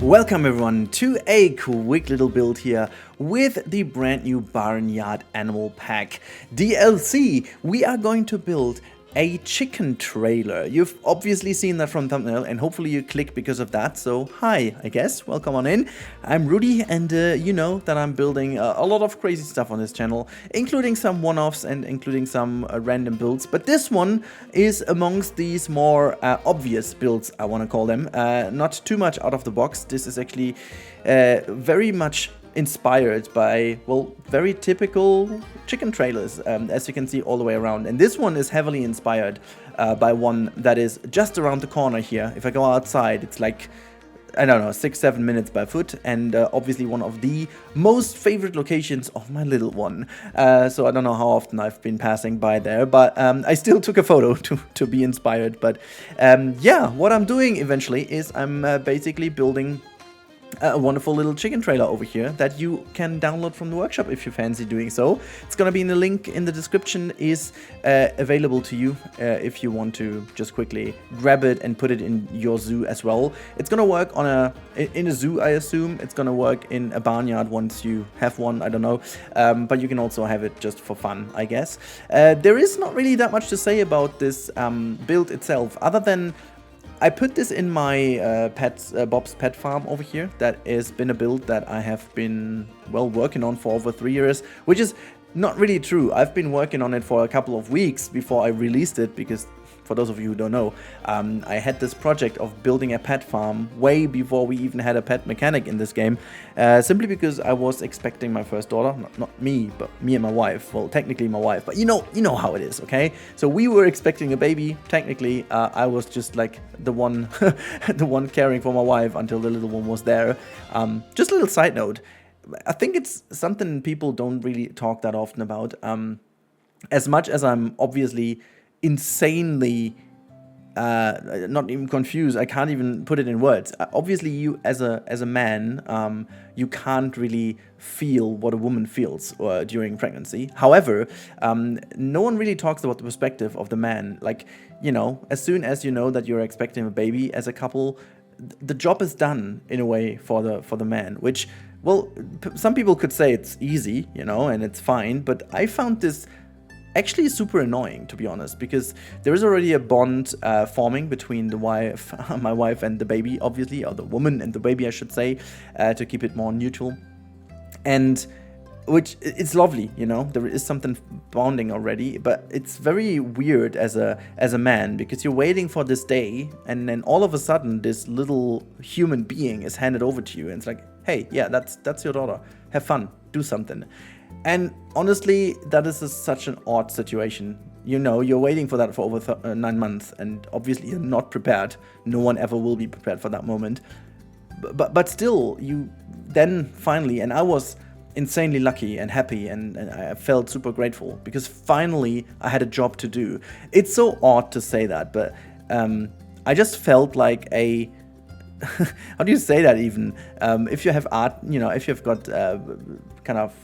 Welcome everyone to a quick little build here with the brand new Barnyard Animal Pack DLC. We are going to build a chicken trailer. You've obviously seen that from thumbnail and hopefully you click because of that. So hi, I guess, welcome on in. I'm Rudy and you know that I'm building a lot of crazy stuff on this channel, including some one-offs and including some random builds. But this one is amongst these more obvious builds, I want to call them. Not too much out of the box. This is actually very much inspired by, well, very typical chicken trailers, as you can see all the way around. And this one is heavily inspired by one that is just around the corner here. If I go outside, it's like, I don't know, 6-7 minutes by foot, and obviously one of the most favorite locations of my little one. So I don't know how often I've been passing by there, but I still took a photo to be inspired. But yeah, what I'm doing eventually is I'm basically building a wonderful little chicken trailer over here that you can download from the workshop if you fancy doing so. It's gonna be in the link in the description, is available to you if you want to just quickly grab it and put it in your zoo as well. It's gonna work on in a zoo, I assume. It's gonna work in a barnyard once you have one, I don't know, but you can also have it just for fun, I guess. There is not really that much to say about this build itself, other than I put this in my Bob's Pet Farm over here. That has been a build that I have been, well, working on for over 3 years, which is not really true. I've been working on it for a couple of weeks before I released it, because for those of you who don't know, I had this project of building a pet farm way before we even had a pet mechanic in this game, simply because I was expecting my first daughter. Not me, but me and my wife. Well, technically my wife, but you know how it is, okay? So we were expecting a baby. Technically, I was just like the one, the one caring for my wife until the little one was there. Just a little side note. I think it's something people don't really talk that often about. As much as I'm obviously insanely not even confused, I can't even put it in words. Obviously, you as a man, you can't really feel what a woman feels during pregnancy. However, no one really talks about the perspective of the man. Like, you know, as soon as you know that you're expecting a baby as a couple, the job is done in a way for the man, which, well, some people could say it's easy, you know, and it's fine, but I found this actually super annoying, to be honest, because there is already a bond forming between the wife, my wife, and the baby, obviously, or the woman and the baby, I should say, to keep it more neutral. And which, it's lovely, you know, there is something bonding already, but it's very weird as a man, because you're waiting for this day, and then all of a sudden this little human being is handed over to you, and it's like, hey, yeah, that's your daughter, have fun, do something. And honestly, that is such an odd situation. You know, you're waiting for that for over 9 months, and obviously you're not prepared. No one ever will be prepared for that moment. But still, you then finally, and I was insanely lucky and happy, and I felt super grateful, because finally I had a job to do. It's so odd to say that, but I just felt like a... how do you say that even? If you have art, you know, if you've got kind of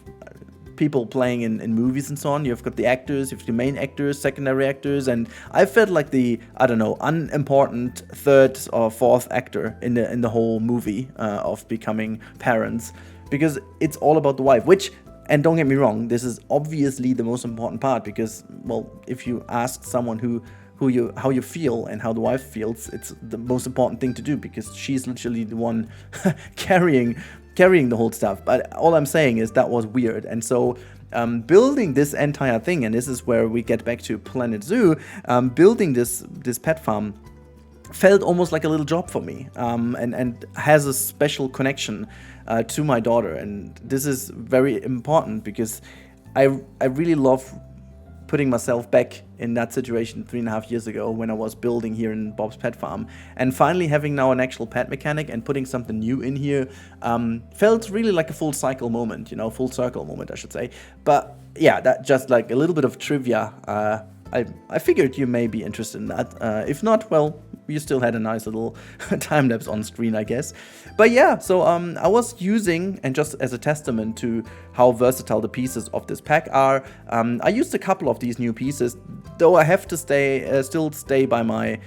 people playing in movies and so on, you've got the actors, you've the main actors, secondary actors, and I felt like the, I don't know, unimportant third or fourth actor in the whole movie of becoming parents, because it's all about the wife, which, and don't get me wrong, this is obviously the most important part, because, well, if you ask someone how you feel and how the wife feels, it's the most important thing to do, because she's literally the one carrying the whole stuff. But all I'm saying is that was weird. And so building this entire thing, and this is where we get back to Planet Zoo, building this pet farm felt almost like a little job for me, and has a special connection to my daughter. And this is very important, because I really love putting myself back in that situation 3.5 years ago when I was building here in Bob's Pet Farm, and finally having now an actual pet mechanic and putting something new in here felt really like a full circle moment, I should say. But yeah, that just like a little bit of trivia. I figured you may be interested in that. If not, well, you still had a nice little time lapse on screen, I guess. But yeah, so I was using, and just as a testament to how versatile the pieces of this pack are, I used a couple of these new pieces, though I have to still stay by my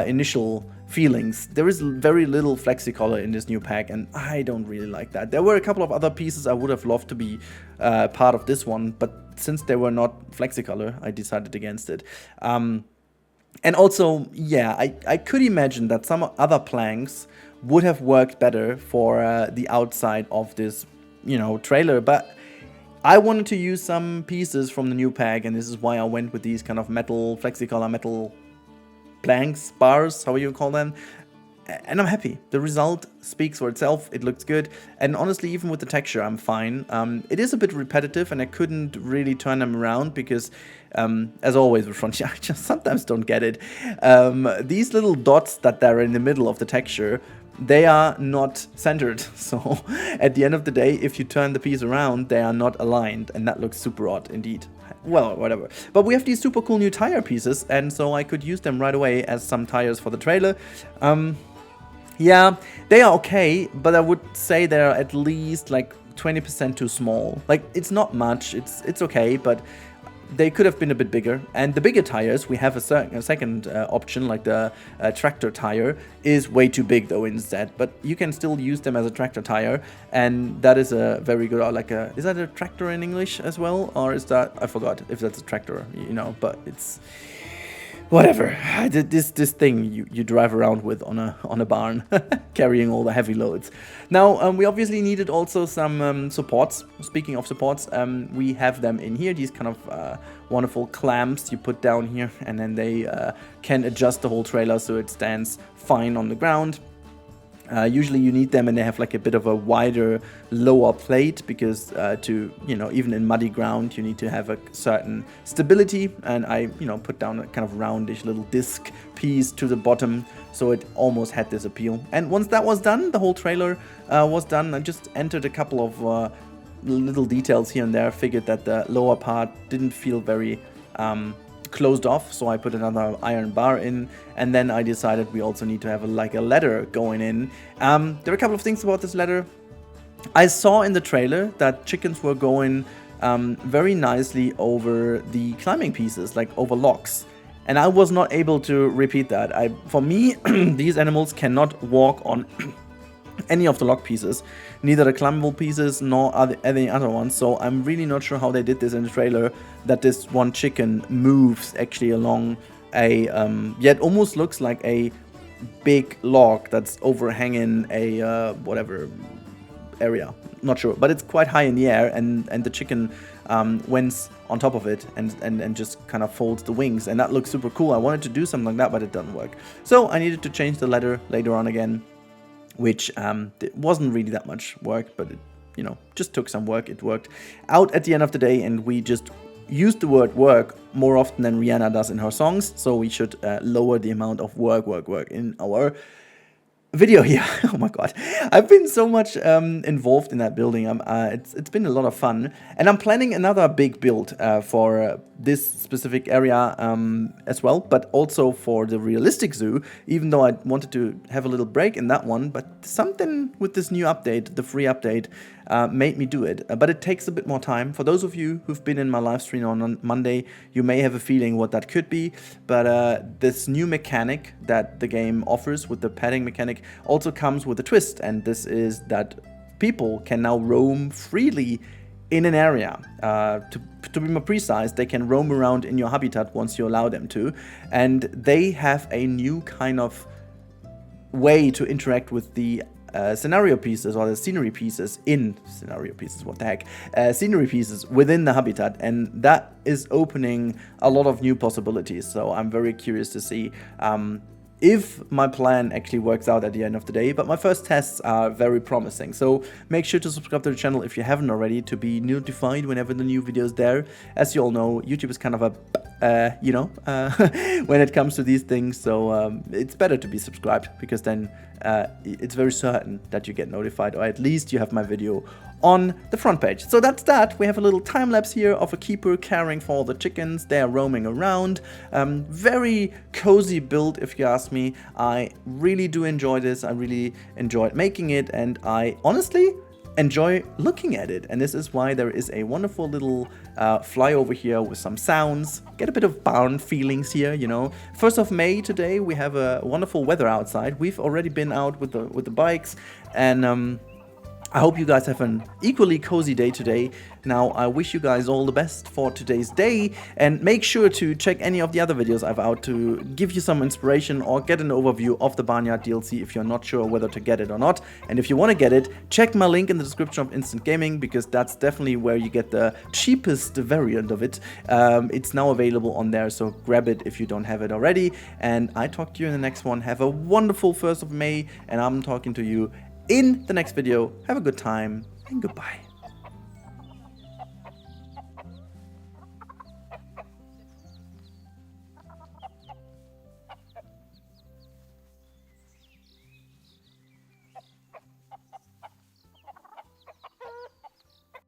initial feelings. There is very little flexi-color in this new pack, and I don't really like that. There were a couple of other pieces I would have loved to be part of this one, but since they were not flexi-color, I decided against it. And also, yeah, I could imagine that some other planks would have worked better for the outside of this, you know, trailer, but I wanted to use some pieces from the new pack, and this is why I went with these kind of metal, flexi-color metal planks, bars, how you call them. And I'm happy. The result speaks for itself. It looks good. And honestly, even with the texture, I'm fine. It is a bit repetitive, and I couldn't really turn them around because, as always with Frontier, I just sometimes don't get it. These little dots that are in the middle of the texture, they are not centered. So at the end of the day, if you turn the piece around, they are not aligned. And that looks super odd indeed. Well, whatever. But we have these super cool new tire pieces, and so I could use them right away as some tires for the trailer. Yeah, they are okay, but I would say they're at least like 20% too small. Like, it's not much, it's okay, but they could have been a bit bigger. And the bigger tires, we have a second option, like the tractor tire, is way too big though instead. But you can still use them as a tractor tire, and that is a very good, like is that a tractor in English as well? Or is that, I forgot if that's a tractor, you know, but it's... whatever, this thing you drive around with on a barn, carrying all the heavy loads. Now, we obviously needed also some supports. Speaking of supports, we have them in here, these kind of wonderful clamps you put down here, and then they can adjust the whole trailer so it stands fine on the ground. Usually you need them, and they have like a bit of a wider lower plate because to, you know, even in muddy ground you need to have a certain stability, and I, you know, put down a kind of roundish little disc piece to the bottom so it almost had this appeal. And once that was done, the whole trailer was done. I just entered a couple of little details here and there, figured that the lower part didn't feel very closed off, so I put another iron bar in, and then I decided we also need to have a ladder going in. There are a couple of things about this ladder. I saw in the trailer that chickens were going very nicely over the climbing pieces, like over locks, and I was not able to repeat that. For me, these animals cannot walk on any of the lock pieces, neither the climbable pieces nor any other ones, so I'm really not sure how they did this in the trailer, that this one chicken moves actually along a, yet almost looks like a big log that's overhanging a, whatever area, not sure, but it's quite high in the air, and the chicken went on top of it and just kind of folds the wings, and that looks super cool. I wanted to do something like that, but it doesn't work, so I needed to change the ladder later on again, which it wasn't really that much work, but it, you know, just took some work. It worked out at the end of the day, and we just used the word work more often than Rihanna does in her songs, so we should lower the amount of work in our video here. Oh my god, I've been so much involved in that building. It's been a lot of fun, and I'm planning another big build for this specific area as well, but also for the realistic zoo, even though I wanted to have a little break in that one, but something with this new update, the free update, made me do it, but it takes a bit more time. For those of you who've been in my live stream on Monday, you may have a feeling what that could be, but this new mechanic that the game offers with the padding mechanic also comes with a twist, and this is that people can now roam freely in an area. To be more precise, they can roam around in your habitat once you allow them to, and they have a new kind of way to interact with the scenario pieces, or the scenery pieces in scenario pieces, what the heck, scenery pieces within the habitat, and that is opening a lot of new possibilities. So I'm very curious to see if my plan actually works out at the end of the day, but my first tests are very promising. So make sure to subscribe to the channel if you haven't already, to be notified whenever the new video is there. As you all know, YouTube is kind of a, you know, when it comes to these things, so it's better to be subscribed, because then it's very certain that you get notified, or at least you have my video on the front page. So that's that. We have a little time lapse here of a keeper caring for the chickens. They are roaming around. Very cozy build, if you ask me. I really do enjoy this. I really enjoyed making it, and I honestly enjoy looking at it. And this is why there is a wonderful little flyover here with some sounds. Get a bit of barn feelings here, you know. 1st of May today, we have a wonderful weather outside. We've already been out with the bikes, and I hope you guys have an equally cozy day today. Now, I wish you guys all the best for today's day, and make sure to check any of the other videos I've out to give you some inspiration or get an overview of the Barnyard DLC if you're not sure whether to get it or not. And if you want to get it, check my link in the description of Instant Gaming, because that's definitely where you get the cheapest variant of it. It's now available on there, so grab it if you don't have it already. And I talk to you in the next one. Have a wonderful 1st of May, and I'm talking to you in the next video. Have a good time, and goodbye.